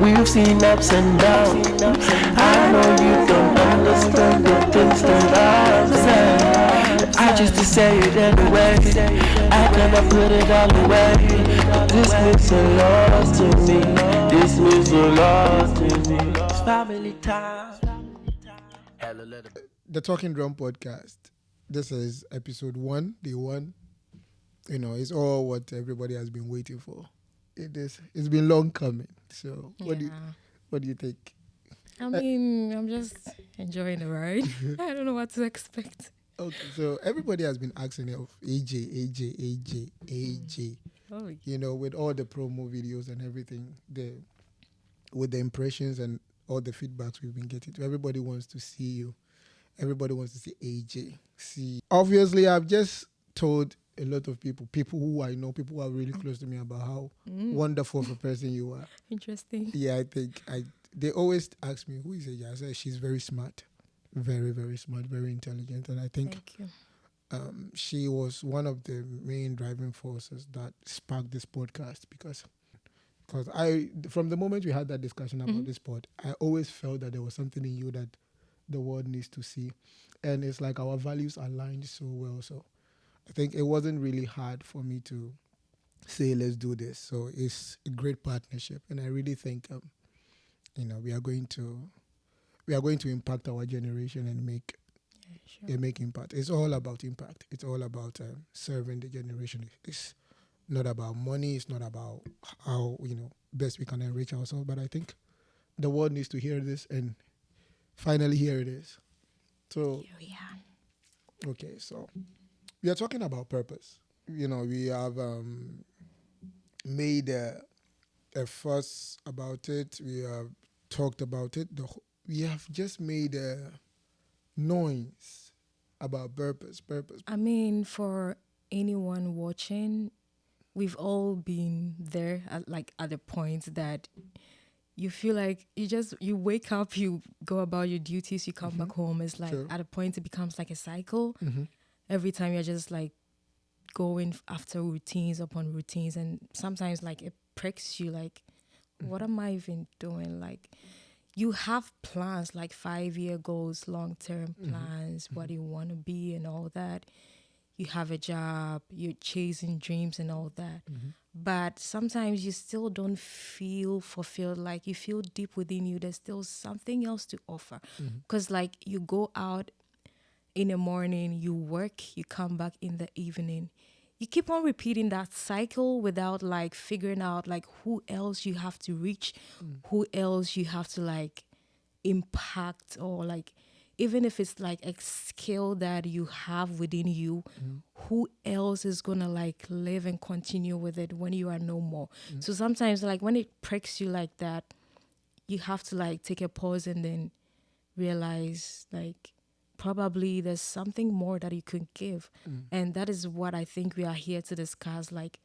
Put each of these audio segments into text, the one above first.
We've seen ups and downs. I know you don't understand the things that I've said. I just to say it anyway. I cannot put it all away. This means a lot to me. This means a lot to me. It's family time. The Talking Drum Podcast. This is episode 1, day 1. You know, it's all what everybody has been waiting for. It's been long coming. So what do you think? I mean, I'm just enjoying the ride. I don't know what to expect. Okay, so everybody has been asking of AJ. Oh, You know, with all the promo videos and everything, with the impressions and all the feedbacks we've been getting. Everybody wants to see you. Everybody wants to see AJ. Obviously, I've just told a lot of people who I know, people who are really close to me, about how wonderful of a person you are. interesting. Yeah, they always ask me, who is AJ? I say, she's very smart. Very, very smart, very intelligent. And I think Thank you. she was one of the main driving forces that sparked this podcast because from the moment we had that discussion about this pod, I always felt that there was something in you that the world needs to see. And it's like our values aligned so well. So I think it wasn't really hard for me to say, let's do this. So it's a great partnership. And I really think, we are going to impact our generation and make impact. It's all about impact. It's all about serving the generation. It's not about money. It's not about how, best we can enrich ourselves. But I think the world needs to hear this, and finally here it is. So, Here we are. okay, so we are talking about purpose. We have made a fuss about it. We have talked about it. We have just made a noise about purpose. I mean, for anyone watching, we've all been there at the point that you feel like you wake up, you go about your duties, you come back home. It's like Sure. at a point it becomes like a cycle. Mm-hmm. Every time you're just like going after routines upon routines, and sometimes like it pricks you like, what am I even doing? Like, you have plans like 5-year goals, long-term plans, what you want to be and all that. You have a job, you're chasing dreams and all that. But sometimes you still don't feel fulfilled. Like, you feel deep within you, there's still something else to offer. Because like, you go out in the morning, you work, you come back in the evening. You keep on repeating that cycle without like figuring out like who else you have to reach, who else you have to like impact, or like even if it's like a skill that you have within you, who else is gonna like live and continue with it when you are no more. So sometimes like when it pricks you like that, you have to like take a pause and then realize like probably there's something more that you could give. And that is what I think we are here to discuss. Like,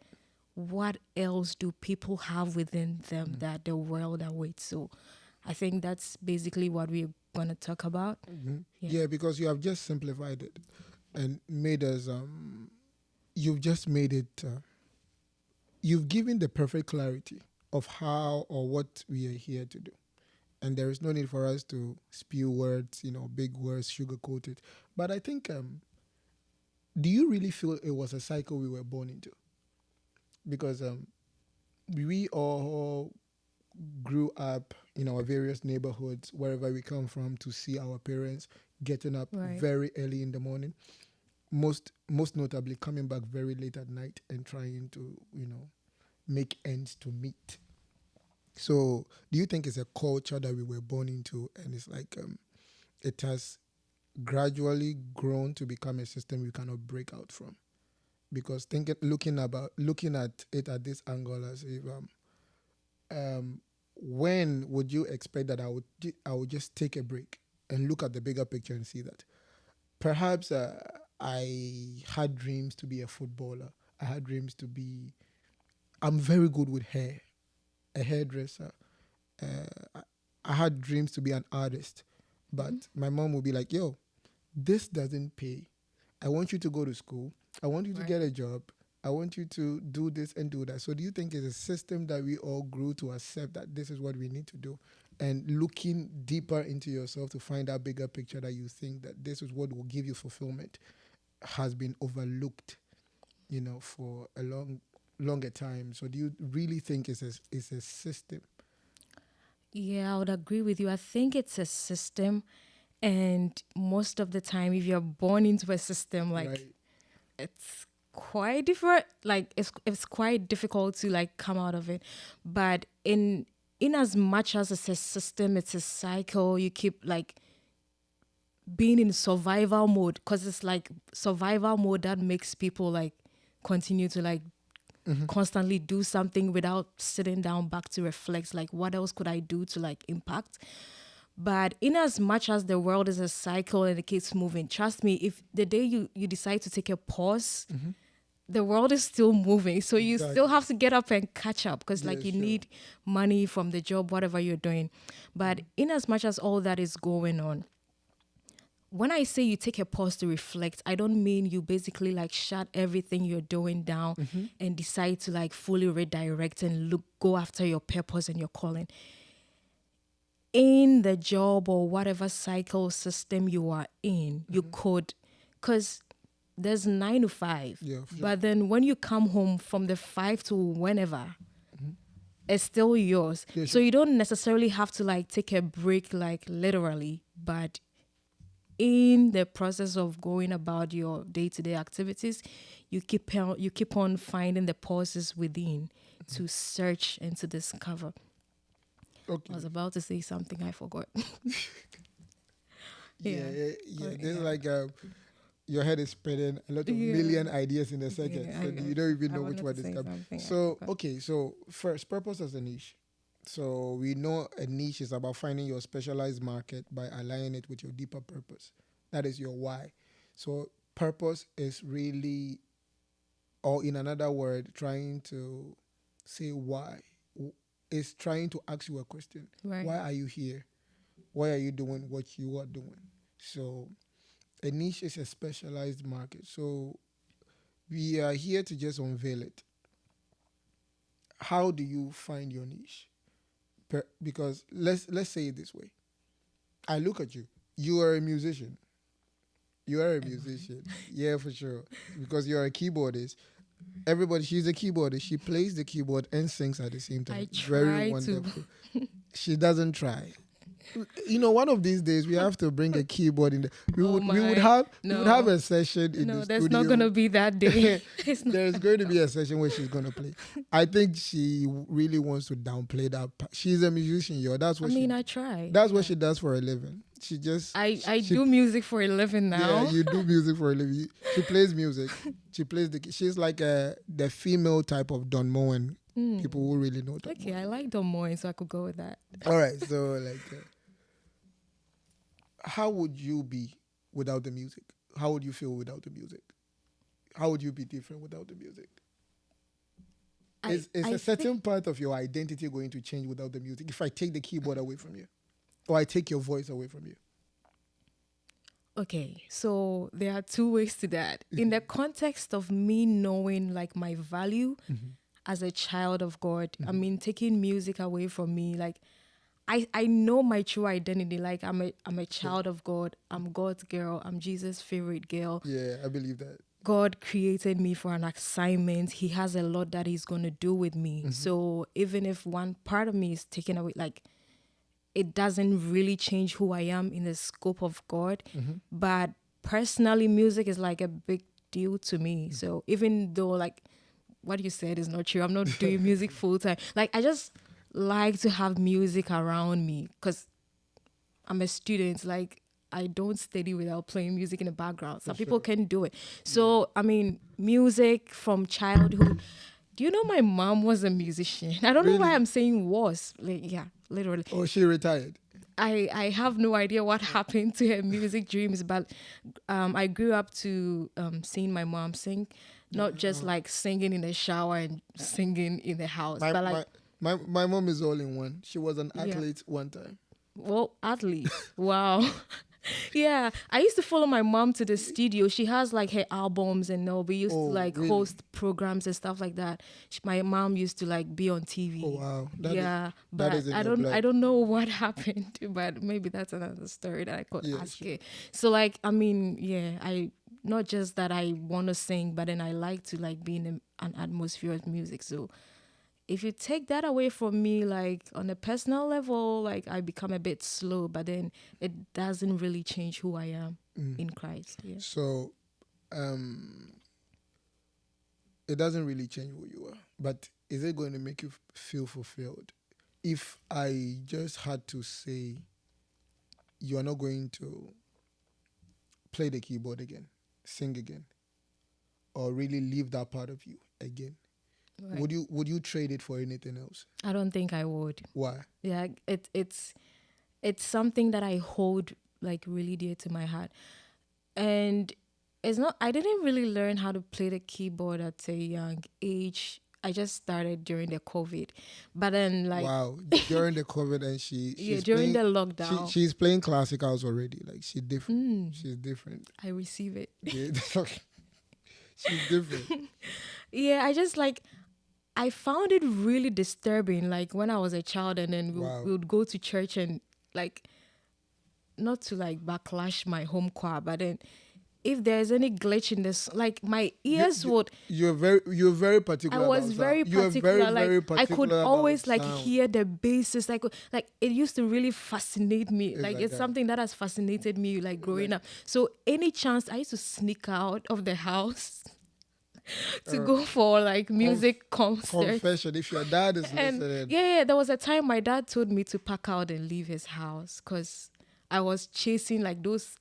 what else do people have within them that the world awaits? So I think that's basically what we're going to talk about. Yeah, because you have just simplified it and made us, you've just made it, you've given the perfect clarity of how or what we are here to do. And there is no need for us to spew words, big words, sugarcoat it. But I think, do you really feel it was a cycle we were born into? Because we all grew up in our various neighborhoods, wherever we come from, to see our parents getting up very early in the morning, most notably coming back very late at night and trying to, make ends to meet. So do you think it's a culture that we were born into, and it's like it has gradually grown to become a system we cannot break out from? Because looking at it at this angle, as if when would you expect that I would just take a break and look at the bigger picture and see that perhaps I had dreams to be a footballer. I had dreams to be. I'm very good with hair, a hairdresser. I had dreams to be an artist, but my mom would be like, "Yo, this doesn't pay. I want you to go to school. I want you to get a job. I want you to do this and do that. So do you think it's a system that we all grew to accept that this is what we need to do? And looking deeper into yourself to find that bigger picture that you think that this is what will give you fulfillment has been overlooked, for a longer time. So do you really think it's a system? Yeah, I would agree with you. I think it's a system, and most of the time, if you're born into a system, like Right. it's quite different. Like it's quite difficult to like come out of it. But in as much as it's a system, it's a cycle. You keep like being in survival mode because it's like survival mode that makes people like continue to like constantly do something without sitting down back to reflect like what else could I do to like impact. But in as much as the world is a cycle and it keeps moving, trust me, if the day you decide to take a pause, the world is still moving. So you Exactly. still have to get up and catch up because like Yeah, you sure. need money from the job, whatever you're doing. But in as much as all that is going on, when I say you take a pause to reflect, I don't mean you basically like shut everything you're doing down and decide to like fully redirect and go after your purpose and your calling. In the job or whatever cycle system you are in, you could, because there's 9 to 5. Yeah, for sure. But then when you come home from the 5 to whenever, it's still yours. Yeah, So sure. you don't necessarily have to like take a break, like literally, but in the process of going about your day-to-day activities, you keep on finding the pauses within to search and to discover. Okay. I was about to say something I forgot. Yeah. Oh, This is yeah. like your head is spreading a lot of Yeah. million ideas in a second, Yeah, so you don't even know which one is say coming. something, I So forgot. okay, so first, purpose as a niche. So we know a niche is about finding your specialized market by aligning it with your deeper purpose. That is your why. So purpose is really, or in another word, trying to say why. Is trying to ask you a question. Right. Why are you here? Why are you doing what you are doing? So a niche is a specialized market. So we are here to just unveil it. How do you find your niche? Because let's say it this way. I look at you. You are a musician. You are a musician. Yeah, for sure. Because you're a keyboardist. Everybody, she's a keyboardist. She plays the keyboard and sings at the same time. I Very try to. wonderful. She doesn't try. One of these days we have to bring a keyboard in. We Oh would my. have No. a session in No, the there's studio. not gonna be that day. It's not. There's going to be a session where she's going to play. I think she really wants to downplay that part. She's a musician, yo. That's I what mean, I try. that's what she does for a living. She just I she- do music for a living now. Yeah, you do music for a living. She plays music. She plays she's like the female type of Don Moen. People who really know Don Okay, Moen. I like Don Moen, so I could go with that. All right, so like, how would you be without the music? How would you feel without the music? How would you be different without the music? Is I a certain part of your identity going to change without the music? If I take the keyboard away from you, or I take your voice away from you? Okay, so there are 2 ways to that. In the context of me knowing like my value as a child of God, I mean taking music away from me, like I know my true identity. Like I'm a child of God. I'm God's girl. I'm Jesus' favorite girl. Yeah, I believe that. God created me for an assignment. He has a lot that he's going to do with me. So even if one part of me is taken away, like it doesn't really change who I am in the scope of God. But personally, music is like a big deal to me. So even though like what you said is not true, I'm not doing music full time. Like I just like to have music around me because I'm a student. Like I don't study without playing music in the background. Some people can do it. So I mean, music from childhood. Do you know my mom was a musician? I don't know why Really? I'm saying was. Like, yeah, literally. Oh, she retired. I have no idea what happened to her music dreams, but I grew up to seeing my mom sing, not just like singing in the shower and singing in the house, but like, My mom is all in one. She was an athlete one time. well, athlete. Wow. Yeah, I used to follow my mom to the studio. She has like her albums and all. We used to Oh, like really? host programs and stuff like that. My mom used to like be on TV. Oh, wow. Yeah, That but is in I your don't I blood. don't know what happened. But maybe that's another story that I could Yeah, ask sure. you. So like I mean, yeah, I not just that I want to sing, but then I like to like be in an atmosphere of music. So if you take that away from me, like on a personal level, like I become a bit slow, but then it doesn't really change who I am in Christ. Yeah. So, um, it doesn't really change who you are, but is it going to make you feel fulfilled? If I just had to say you are not going to play the keyboard again, sing again, or really leave that part of you again, Right. would you trade it for anything else? I don't think I would. Why? Yeah, it's something that I hold like really dear to my heart. And it's not I didn't really learn how to play the keyboard at a young age. I just started during the COVID. But then like Wow, during the COVID, and yeah, she's during the playing lockdown, she's playing classicals already. Like she's different. I receive it. Yeah, she's different. Yeah, I just like I found it really disturbing, like when I was a child, and then Wow. we would go to church and like not to like backlash my home choir, but then if there's any glitch in this, like my ears would. You're very I particular was about very sound. You are very particular. Like very I could particular about always like sound. hear the basses. Like it used to really fascinate me. It's Like like it's that. something that has fascinated me like growing up. So any chance I used to sneak out of the house to go for like music concerts. Confession. If your dad is And listening, yeah, there was a time my dad told me to pack out and leave his house because I was chasing like those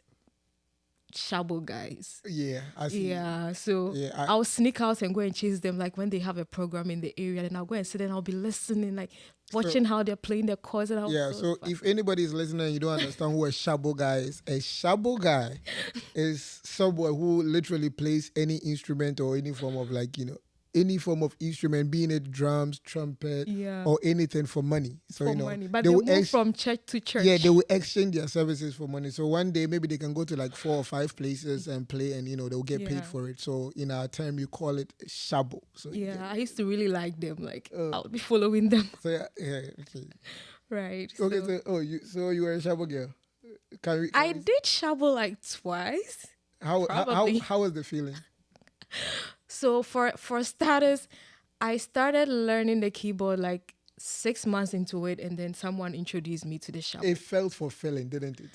shabo guys. yeah, I see. Yeah, so Yeah, I'll sneak out and go and chase them like when they have a program in the area, and I'll go and sit and I'll be listening, like watching how they're playing their chords and how Yeah, so if anybody is listening and you don't understand who a shabo guy is, a shabo guy is someone who literally plays any instrument or any form of any form of instrument, being it drums, trumpet, Yeah. or anything for money. So for money, but they they will move from church to church. yeah, they will exchange their services for money. So one day maybe they can go to like 4 or 5 places and play, and they'll get paid Yeah. for it. So in our term, you call it shabo. So Yeah, I used to really like them. Like I'll be following them. So yeah, okay. Right. Okay, So you were a shabo girl. Can I we did shabo like twice. how probably. how was the feeling? So for starters, I started learning the keyboard like 6 months into it, and then someone introduced me to the shabo. It felt fulfilling, didn't it?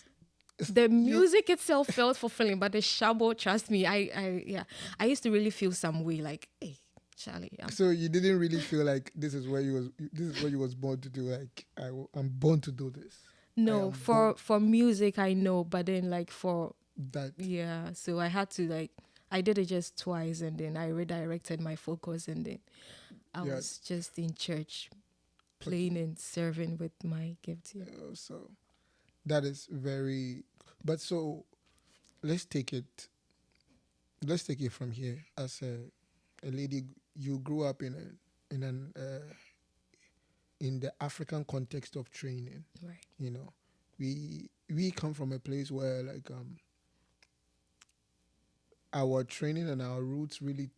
The music itself felt fulfilling, but the shabo, trust me, I used to really feel some way like, hey, Charlie, So you didn't really feel like this is what you was born to do. Like I'm born to do this. no, am for music I know, but then like for That yeah, so I had to like I did it just twice, and then I redirected my focus, and then I Yeah. was just in church playing and serving with my gift. Yeah. so that is very. But so let's take it. Let's take it from here. As a lady, you grew up in the African context of training. Right. We come from a place where like our training and our roots really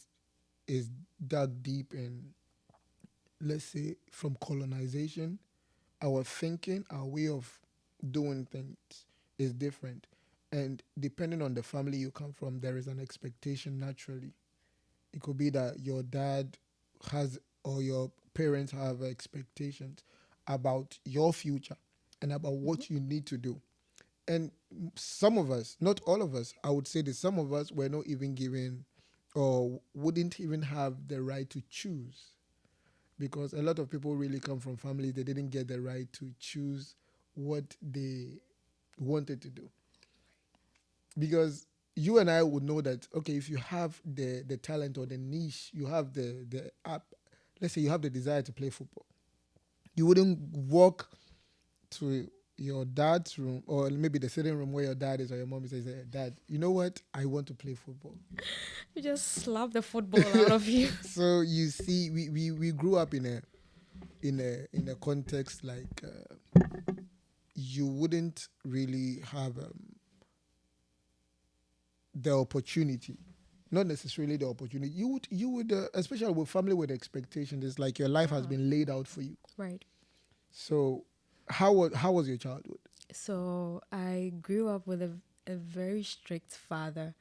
is dug deep in, let's say, from colonization. Our thinking, our way of doing things is different, and depending on the family you come from, there is an expectation naturally. It could be that your dad has or your parents have expectations about your future and about what you need to do. And some of us, not all of us, I would say that some of us were not even given or wouldn't even have the right to choose, because a lot of people really come from families they didn't get the right to choose what they wanted to do. Because you and I would know that, okay, if you have the talent or the niche, you have the app, let's say you have the desire to play football, you wouldn't walk to your dad's room or maybe the sitting room where your dad is or your mom is and say, Dad, you know what? I want to play football. You just slap the football out of you. So you see, we grew up in a context like you wouldn't really have the opportunity, not necessarily the opportunity. You would, especially with family with expectations, it's like your life has been laid out for you. Right. So, how was your childhood? So I grew up with a very strict father,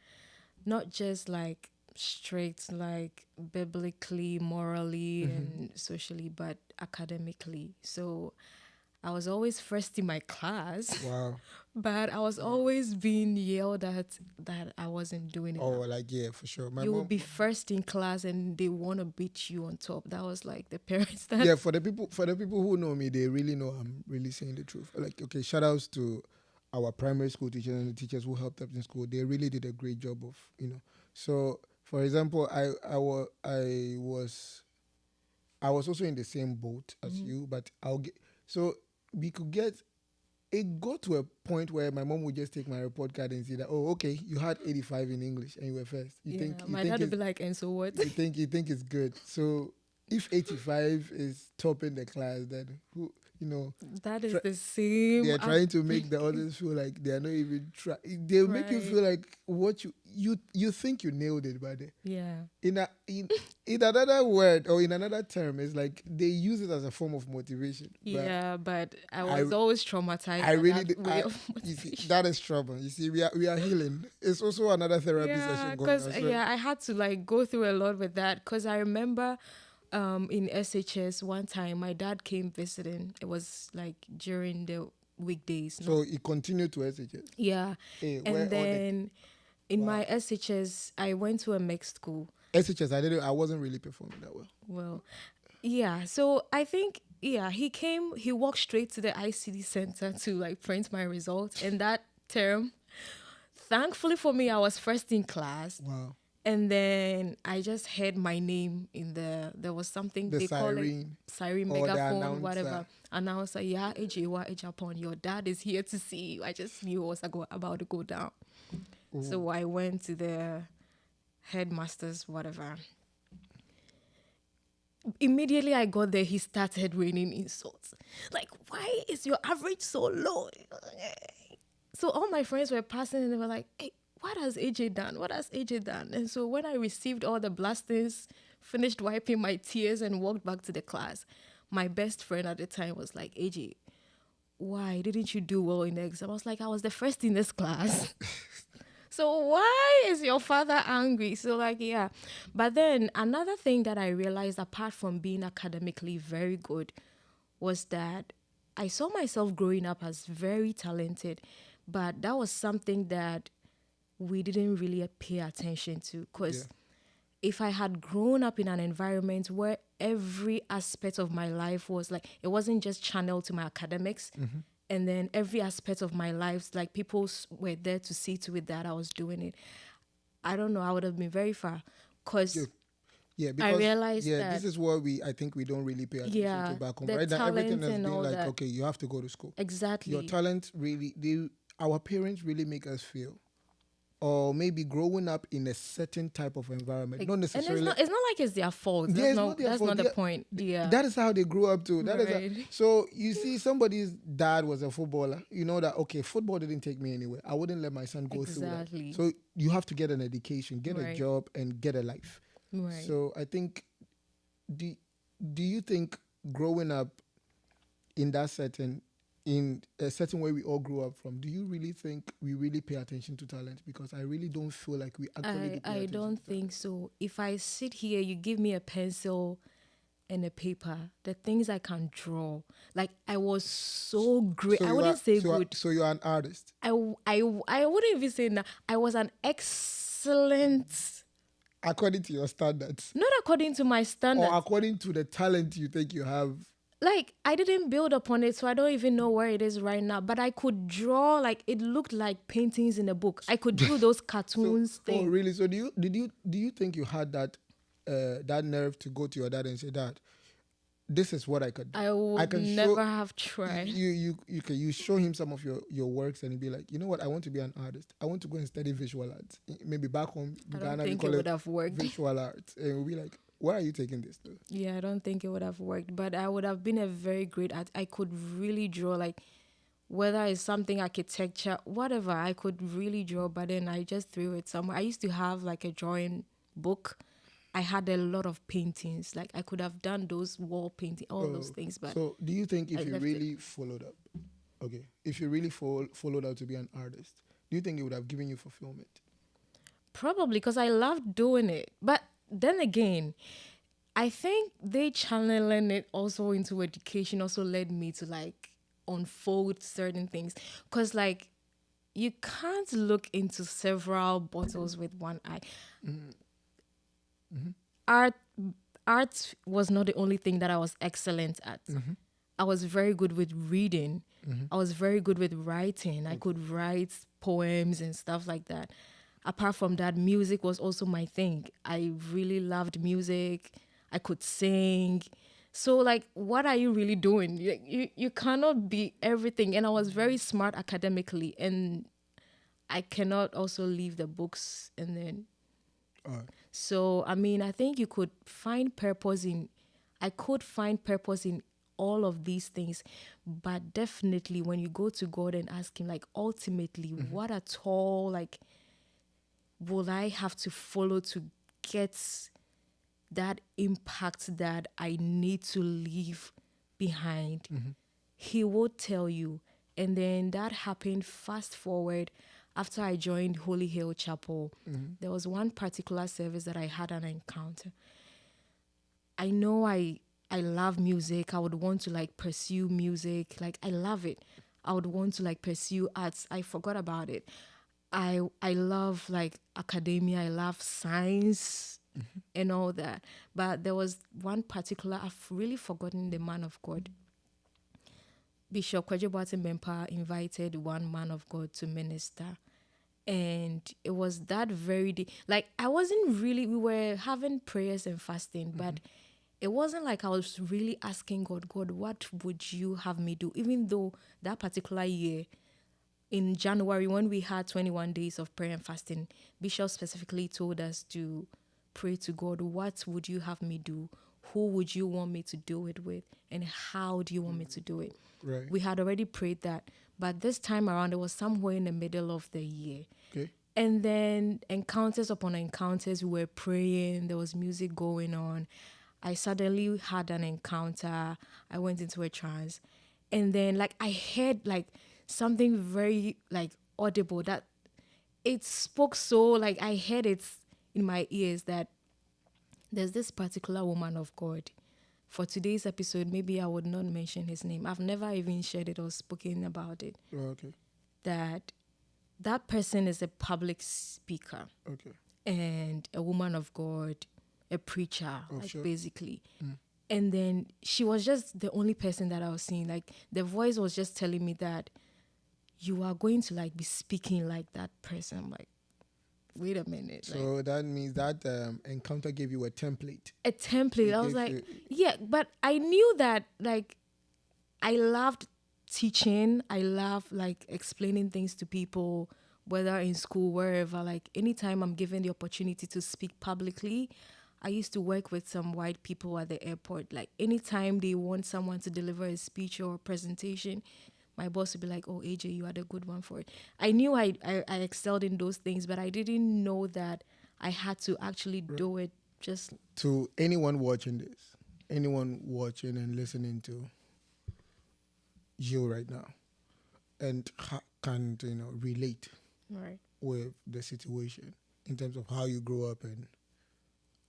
not just like strict like biblically, morally, and socially, but academically. So I was always first in my class, Wow. but I was always being yelled at that I wasn't doing Oh, enough. like yeah, for sure. My You will mom. be first in class and they want to beat you on top. That was like the parents that. Yeah, for the people who know me, they really know I'm really saying the truth. Like, okay, shout outs to our primary school teachers and the teachers who helped us in school. They really did a great job of, So, for example, I was also in the same boat as you, but so we could get. It got to a point where my mom would just take my report card and say that, oh, okay, you had 85 in English and you were first. My dad would be like, and so what? You think it's good. So if 85 is topping the class, then That is the same. they are trying to make the others feel like they are not even trying. They'll make you Right. feel like what you think you nailed it, but Yeah. in another word or in another term, it's like they use it as a form of motivation. Yeah, but I was always traumatized. I by really that way of you see, motivation. that is trouble. You see, we are healing. It's also another therapy Yeah, session going on. because So, I had to like go through a lot with that. Because I remember, in SHS one time my dad came visiting. It was like during the weekdays. so it continued to SHS. Yeah, Hey, where and all the then in my SHS I went to a mixed school. SHS, I wasn't really performing that well. Well, yeah. So I think he came. He walked straight to the ICD center to like print my results. And that term, thankfully for me, I was first in class. Wow. And then I just heard my name in there was something The they call it siren siren, or the megaphone, announcer. whatever. Announcer, yeah, AJ Japan, your dad is here to see you. I just knew it was about to go down. So I went to the headmasters, whatever. Immediately I got there, he started raining insults. Like, why is your average so low? So all my friends were passing and they were like, hey, what has AJ done? What has AJ done? And so when I received all the blastings, finished wiping my tears and walked back to the class, my best friend at the time was like, AJ, why didn't you do well in the exam? I was like, I was the first in this class. So why is your father angry? So like, yeah. But then another thing that I realized apart from being academically very good was that I saw myself growing up as very talented, but that was something that we didn't really pay attention to. Because if I had grown up in an environment where every aspect of my life was like, it wasn't just channeled to my academics, and then every aspect of my life, like people were there to see to it that I was doing it, I don't know, I would have been very far. Because Yeah, because realized this that- is what I think we don't really pay attention to back home. the Right now, everything talent has and been all like, that. okay, you have to go to school. Exactly. Your talent really, our parents really make us feel, or maybe growing up in a certain type of environment, not And necessarily. it's not like it's their fault. Yeah, That's it's not, not their that's fault. not the Yeah, point. Yeah. That is how they grew up too. Right. So you see, somebody's dad was a footballer. You know that, okay, football didn't take me anywhere. I wouldn't let my son go through Exactly. that. So you have to get an education, get a Right. job, and get a life. Right. So I think, do you think growing up in a certain way we all grew up from, do you really think we really pay attention to talent? Because I really don't feel like we actually do pay I attention don't to talent. think so. If I sit here, you give me a pencil and a paper, the things I can draw, like I was so great. So I you wouldn't are- say so good. So you're an artist. I wouldn't even say that. I was an excellent, According to your standards, not according to my standards. or according to the talent you think you have. Like I didn't build upon it, so I don't even know where it is right now. But I could draw, like it looked like paintings in a book. I could do those cartoons Oh, things. really? So do you think you had that nerve to go to your dad and say, Dad, this is what I could do? I would can never show- have tried. You show him some of your works and he'd be like, you know what, I want to be an artist. I want to go and study visual arts. Maybe back home in I don't Ghana, they think call it would have worked. visual arts. And we'll be like, where are you taking this to? Yeah, I don't think it would have worked, but I would have been a very great I could really draw. Like whether it's something architecture, whatever. I could really draw, but then I just threw it somewhere. I used to have like a drawing book. I had a lot of paintings. Like I could have done those wall painting, all those things, but So, do you think I if you left it. really followed up, okay, if you really followed out to be an artist, do you think it would have given you fulfillment? Probably because I loved doing it. But then again, I think they channeling it also into education also led me to like unfold certain things. Because like you can't look into several bottles with one eye. Art art was not the only thing that I was excellent at. I was very good with reading. I was very good with writing. I could write poems and stuff like that. Apart from that, music was also my thing. I really loved music. I could sing. So like what are you really doing? You cannot be everything. And I was very smart academically, and I cannot also leave the books and then so, I mean, I think you could find purpose in, I could find purpose in all of these things. But definitely when you go to God and ask Him, like, ultimately, what at all, like, will I have to follow to get that impact that I need to leave behind? He would tell you. And then that happened fast forward after I joined Holy Hill Chapel. There was one particular service that I had an encounter. I know I love music. I would want to like pursue music. Like I love it. I would want to like pursue arts. I forgot about it. I love like academia. I love science and all that. But there was one particular, I've really forgotten the man of God. Bishop Kwajoboatin Bempa invited one man of God to minister. And it was that very day. Like, I wasn't really, we were having prayers and fasting, but it wasn't like I was really asking God, God, what would you have me do? Even though that particular year, in January, when we had 21 days of prayer and fasting, Bishop specifically told us to pray to God, what would you have me do? Who would you want me to do it with? And how do you want me to do it? Right. We had already prayed that. But this time around, it was somewhere in the middle of the year. Okay. And then encounters upon encounters, we were praying, there was music going on. I suddenly had an encounter. I went into a trance. And then like I heard like something very like audible that it spoke so like I heard it in my ears that there's this particular woman of God. For today's episode, maybe I would not mention his name. I've never even shared it or spoken about it. Oh, okay. That person is a public speaker Okay. and a woman of God, a preacher, like sure. basically. And then she was just the only person that I was seeing. Like the voice was just telling me that you are going to like be speaking like that person. I'm like, wait a minute. Like, So that means that encounter gave you a template. a template. It I was gave like, you- yeah, but I knew that like I loved teaching. I love like explaining things to people, whether in school, wherever. Like anytime I'm given the opportunity to speak publicly, I used to work with some white people at the airport. Like anytime they want someone to deliver a speech or a presentation, my boss would be like, "Oh, AJ, you are the good one for it." I knew I excelled in those things, but I didn't know that I had to actually do it. Just To anyone watching this, anyone watching and listening to you right now, and can relate right. with the situation in terms of how you grew up and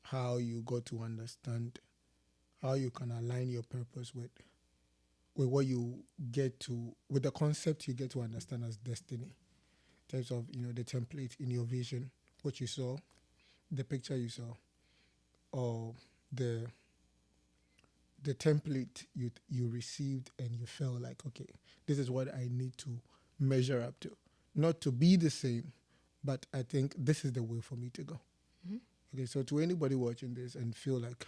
how you got to understand how you can align your purpose with what you get to with the concept you get to understand as destiny in terms of the template in your vision, what you saw, the picture you saw, or the template you received, and you felt like, okay, this is what I need to measure up to, not to be the same, but I think this is the way for me to go. Okay, so to anybody watching this and feel like,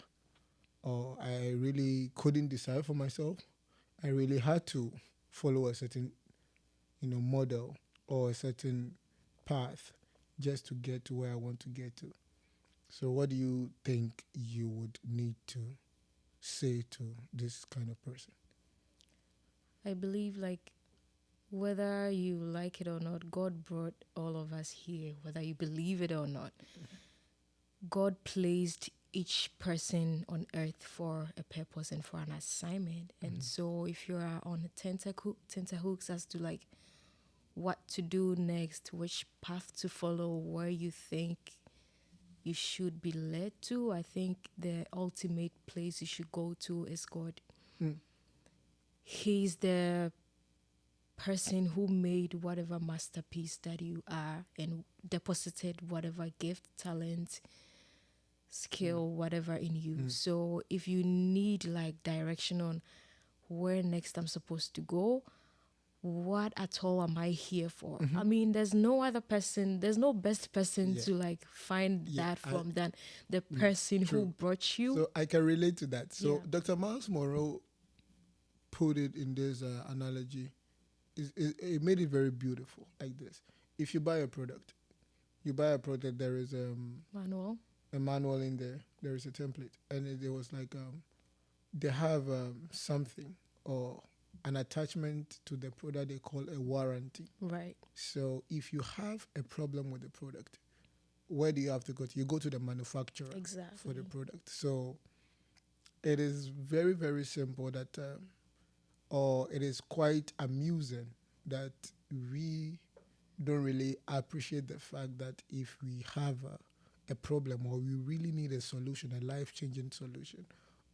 oh, I really couldn't decide for myself, I really had to follow a certain model or a certain path just to get to where I want to get to. So what do you think you would need to say to this kind of person? I believe like Whether you like it or not, God brought all of us here, whether you believe it or not. God placed each person on earth for a purpose and for an assignment. And so if you are on tenterhooks as to like what to do next, which path to follow, where you think you should be led to, I think the ultimate place you should go to is God. He's the person who made whatever masterpiece that you are and deposited whatever gift, talent, skill, whatever in you. So if you need like direction on where next I'm supposed to go, what at all am I here for? I mean, there's no other person, there's no best person to like find that from than the person who brought you. So I can relate to that. So Yeah. Dr. Miles Monroe put it in this analogy. It made it very beautiful like this. If you buy a product, there is Manuel. a manual in there, there is a template, and it was like they have something or an attachment to the product they call a warranty. Right. So if you have a problem with the product, where do you have to go to? You go to the manufacturer Exactly. for the product. So it is very, very simple that, or it is quite amusing that we don't really appreciate the fact that if we have a problem or we really need a solution, a life-changing solution,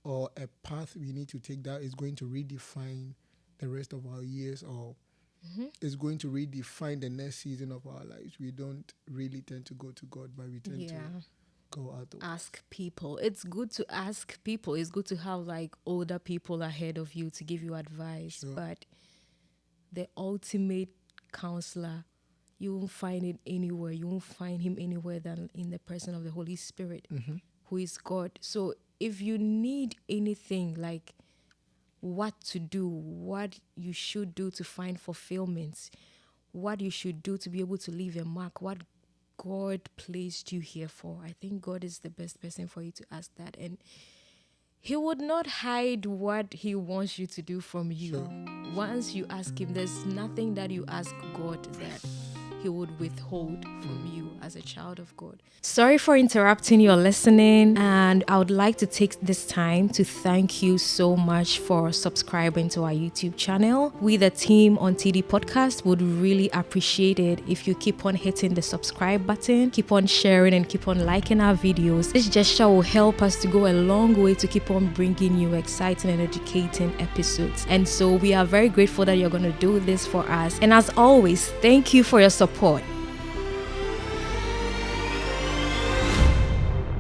or a path we need to take that is going to redefine the rest of our years or is going to redefine the next season of our lives, we don't really tend to go to God, but we tend to go out the way. Ask people. It's good to ask people. It's good to have like older people ahead of you to give you advice. Sure. But the ultimate counselor, you won't find it anywhere. You won't find him anywhere than in the person of the Holy Spirit, who is God. So if you need anything like what to do, what you should do to find fulfillment, what you should do to be able to leave a mark, what God placed you here for, I think God is the best person for you to ask that. And he would not hide what he wants you to do from you. Sure. Once you ask him, there's nothing that you ask God that he would withhold from you as a child of God. Sorry for interrupting your listening, and I would like to take this time to thank you so much for subscribing to our YouTube channel. We, the team on TD Podcast, would really appreciate it if you keep on hitting the subscribe button, keep on sharing and keep on liking our videos. This gesture will help us to go a long way to keep on bringing you exciting and educating episodes. And so we are very grateful that you're going to do this for us. And as always, thank you for your support.